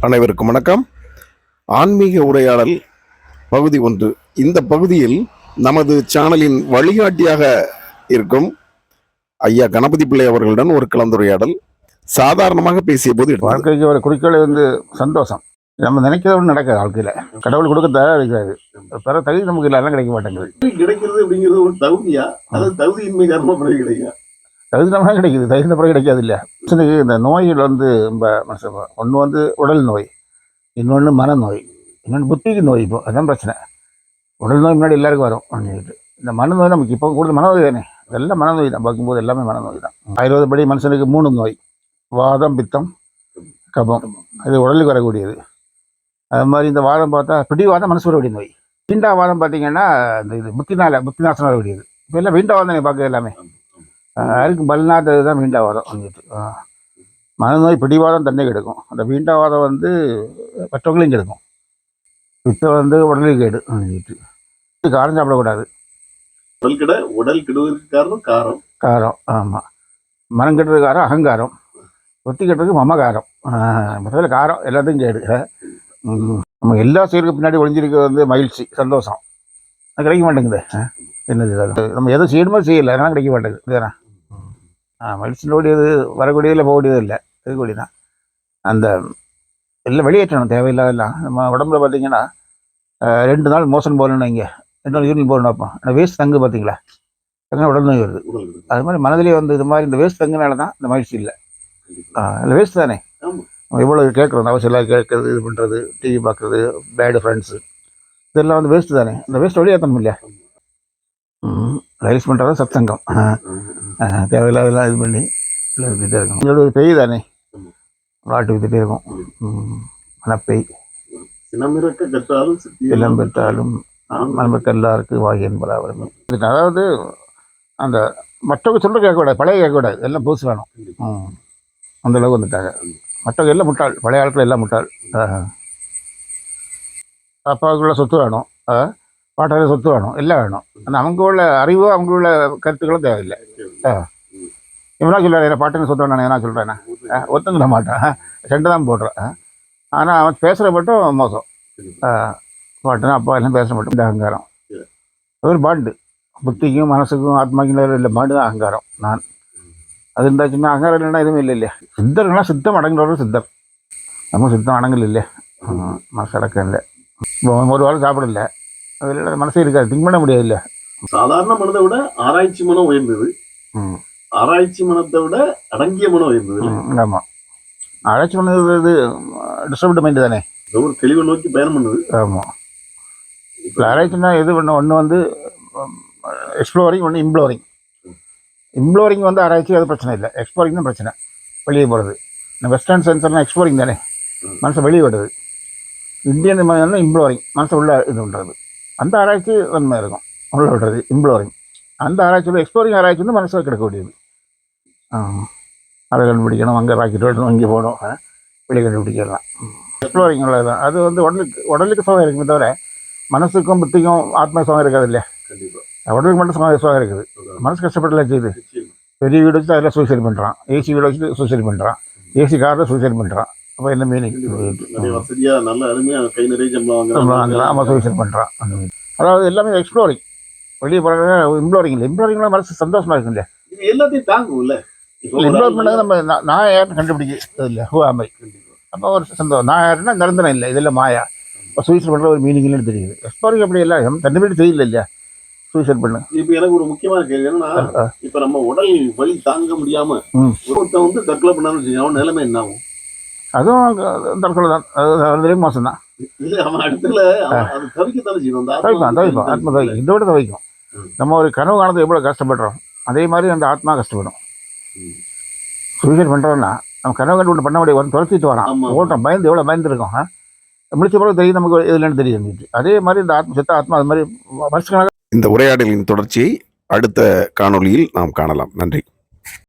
அனைவருக்கும் வணக்கம். ஆன்மீக உரையாடல் பகுதி 1. இந்த பகுதியில் நமது சேனலின் வழிகாட்டியாக இருக்கும் ஐயா கணபதி பிள்ளை அவர்களுடன் ஒரு கலந்துரையாடல். சாதாரணமாக பேசிய போது வாழ்க்கைக்கு ஒரு குறிக்கோள் சந்தோஷம். நம்ம நினைக்கிறத நடக்காது. வாழ்க்கையில கடவுள் கொடுக்க தயாராக இருக்காது. பிற தகுதி நமக்கு எல்லாம் கிடைக்க மாட்டேங்குது. கிடைக்கிறது அப்படிங்கிறது ஒரு தகுதியா அல்லது தகுதியின்மை காரணமாக பிறகு கிடைக்கும்? தகுதினமாக கிடைக்குது, தகுந்த பிறகு கிடைக்காது இல்லையா. இந்த நோய்கள் ரொம்ப ஒன்று உடல் நோய், இன்னொன்று மனநோய், இன்னொன்று புத்திக்கு நோய். இப்போ அதுதான் பிரச்சனை. உடல் நோய் முன்னாடி எல்லாருக்கும் வரும். இந்த மனநோய் நமக்கு இப்போ கூடுதல் மனநோய் தானே. இதெல்லாம் மனநோய் தான். பார்க்கும்போது எல்லாமே மனநோய் தான். ஆயுர்வேதப்படி மனுஷனுக்கு 3 நோய்: வாதம், பித்தம், கபம். அது உடலுக்கு வரக்கூடியது. அது மாதிரி இந்த வாதம் பார்த்தா பிடிவாதம் மனசு வரக்கூடிய நோய். வீண்டாவாதம் பார்த்தீங்கன்னா இது புத்தி நாசனம் வரக்கூடியது. இப்போ எல்லாம் வீண்டாவாதம் பார்க்க எல்லாமே யாருக்கு பலனாதது தான் வீண்டாவாதம். மனநோய் பிடிவாதம் தன்னை கெடுக்கும். அந்த வீண்டாவாதம் மற்றவங்களையும் கெடுக்கும். பித்தம் உடலுக்கு கேடு. காரம் சாப்பிடக்கூடாது. உடல் கெடுவதற்கு காரணம் காரம். ஆமாம். மனம் கெட்டதுக்கு காரம் அகங்காரம். ஒத்தி கெட்டதுக்கு மமகாரம். முதல்ல காரம் எல்லாத்தையும் கேடு. நம்ம எல்லா செயலுக்கு பின்னாடி ஒழிஞ்சிருக்கிறது மகிழ்ச்சி, சந்தோஷம். அது கிடைக்க மாட்டேங்குது. என்னது நம்ம எதை செய்யணுமோ செய்யலை, அதெல்லாம் கிடைக்க மாட்டேங்குது. இதுதானே மகிழ்ச்சியோடையது. வரக்கூடியதில் போகக்கூடியது இல்லை, இருக்கக்கூடிய தான். அந்த எல்லாம் வெளியேற்றணும் தேவையில்லாதெல்லாம். நம்ம உடம்புல பார்த்தீங்கன்னா 2 நாள் மோசன் போகணுன்னு இங்கே 2 நாள் யூரின் போகணும். அப்போ அந்த வேஸ்ட் தங்கு பார்த்தீங்களா, தங்க உடல் நோய் வருது. அது மாதிரி மனதிலே இது மாதிரி இந்த வேஸ்ட் தங்குனால தான் இந்த மகிழ்ச்சி இல்லை. இல்லை வேஸ்ட் தானே. நம்ம எவ்வளோ கேட்குறோம், அவசியம் எல்லாம் கேட்குறது, இது பண்ணுறது, டிவி பார்க்குறது, பேடு ஃப்ரெண்ட்ஸு, இதெல்லாம் வேஸ்ட்டு தானே. அந்த வேஸ்ட் வெளியேற்றணும் இல்லையா. ரைஸ் பண்ணுறது சத்சங்கம். தேவையில்லாதெல்லாம் இது பண்ணி வித்துட்டே இருக்கும். இதோட ஒரு பெய் தானே, விளாட்டு வித்துட்டே இருக்கும். மனப்பெய் எல்லாம் பெற்றாலும் நமக்கு எல்லாருக்கும் வாகி என்பதாக. அதாவது அந்த மற்றவங்க சொல்கிற கேட்கக்கூடாது, பழைய கேட்கக்கூடாது, எல்லாம் புதுசு வேணும். அந்தளவுக்கு வந்துட்டாங்க. மற்றவங்க எல்லாம் முட்டாள், பழைய ஆட்கள் எல்லாம் முட்டாள். அப்பாவுக்குள்ள சொத்து வேணும், பாட்டாளி சொத்து வேணும், எல்லாம் வேணும். ஆனால் அவங்க உள்ள அறிவோ அவங்க உள்ள கருத்துக்களும் தேவையில்லை. இவனா சொல்கிறார், என்ன பாட்டுன்னு சொத்து வேணும், என்ன சொல்கிறேன்னா ஒத்துங்கிட மாட்டேன், 2 தான் போடுறேன். ஆனால் அவன் பேசுகிற மட்டும் மோசம். பாட்டுனா அப்பா எல்லாம் பேசுகிற மட்டும் இந்த அகங்காரம். அது ஒரு பாண்டு. புத்திக்கும் மனசுக்கும் ஆத்மாக்கும் இல்லை பாண்டு தான் அகங்காரம். நான் அது இருந்தாச்சுன்னா அகங்காரம் இல்லைன்னா எதுவும் இல்லை இல்லையா. சித்தர்கள்னா சித்தம் அடங்குறவர்கள் சித்தர். நம்ம சித்தம் அடங்கல் இல்லை, மனசு அடக்கம் இல்லை. ஒரு வாரம் சாப்பிடல, அதில் மனசே இருக்காது, திங்க் பண்ண முடியாது இல்லை. சாதாரண மனதை விட ஆராய்ச்சி மனம் உயர்ந்தது, ஆராய்ச்சி மனத்தை விட அடங்கிய மனம் உயர்ந்தது. ஆமாம். ஆராய்ச்சி பண்ணுறது டிஸ்டர்ப்டு மைண்டு தானே, ஒரு தெளிவை நோக்கி பயணம் பண்ணுது. ஆமாம். இப்போ ஆராய்ச்சின்னா எது பண்ண ஒன்று எக்ஸ்ப்ளோரிங், ஒன்று இம்ப்ளோரிங். இம்ப்ளோரிங் ஆராய்ச்சி, அது பிரச்சனை இல்லை. எக்ஸ்ப்ளோரிங் தான் பிரச்சனை, வெளியே போகிறது. இந்த வெஸ்டர்ன் சென்சர்னால் எக்ஸ்ப்ளோரிங் தானே, மனசை வெளியே விடுது. இந்தியன் இம்ப்ளோரிங், மனசை உள்ள இது பண்ணுறது. அந்த ஆராய்ச்சி நன்மை இருக்கும், உள்ள விடுறது இம்ப்ளோரிங். அந்த ஆராய்ச்சியில் எக்ஸ்ப்ளோரிங் ஆராய்ச்சி மனசை கிடைக்கக்கூடியது. அதை கண்டுபிடிக்கணும், அங்கே ராக்கெட் வரணும், இங்கே போகணும், வெளியே கண்டுபிடிக்கலாம். எக்ஸ்ப்ளோரிங் உள்ளதுதான். அது உடலுக்கு சுகம் இருக்குமே தவிர மனசுக்கும் புத்திக்கும் ஆத்மா சுகம் இருக்காது இல்லையா. உடலுக்கு மட்டும் சுகம் இருக்குது, மனசு கஷ்டப்படல செய்யுது. பெரிய வீடு வச்சு அதில் சூசைட் பண்ணுறான், ஏசி வீடு வச்சு சூசைட் பண்ணுறான், ஏசி காரில் சூசைட் பண்ணுறான். அப்போ என்ன மீனிங்? ஆமாம், சூசைட் பண்ணுறான். அதாவது எல்லாமே எக்ஸ்ப்ளோரிங், வெளியே போகிற இம்ப்ளோரிங் இல்லை. இம்ப்ளோரிங்லாம் மனசு சந்தோஷமாக இருக்கும் இல்லையா. எல்லாத்தையும் தாங்கும் இல்லை. இம்ப்ளோர் பண்ணது நம்ம நான் யாருன்னு கண்டுபிடிக்கிறது இல்லை. அமை அப்போ ஒரு சந்தோஷம். நான் யாருன்னா நிரந்தரம் இல்லை, இதெல்லாம் மாயா. இப்போ சூசைட் பண்ணுற ஒரு மீனிங் இல்லைன்னு தெரியுது. எக்ஸ்ப்ளோரிங் அப்படி இல்லை, கண்டுபிடிச்சு தெரியல இல்லையா. சூசைட் பண்ணு. இப்போ எனக்கு ஒரு முக்கியமான கேள்வி என்னன்னா, இப்போ நம்ம உடல் வலி தாங்க முடியாம ஒருத்தன் தற்கொலை பண்ணாலும் அவன் நிலைமை என்ன ஆகும்? அதுவும் தற்கொலை தான், அது மோசம் தான். இல்லை, அவன் இடத்துல தவிக்கத்தானே செய்யணும். தவிக்கும், ஆத்மா தவிக்கும், இதோட தவிக்கும். நம்ம ஒரு கனவு காணது எவ்வளோ கஷ்டப்படுறோம், அதே மாதிரி அந்த ஆத்மா கஷ்டப்படும். சூசைட் பண்ணுறோன்னா நம்ம கனவு கண்டு ஒன்று பண்ண முடியாது, ஒரு துரத்திட்டு வரான், ஓட்டம் பயந்து எவ்வளோ பயந்துருக்கோம். முடிச்ச பிறகு தெரியும் நமக்கு இதுலன்னு தெரியும். அதே மாதிரி இந்த செத்த ஆத்மா அது மாதிரி வருஷக்கணக்காக. இந்த உரையாடலின் தொடர்ச்சியை அடுத்த காணொளியில் நாம் காணலாம். நன்றி.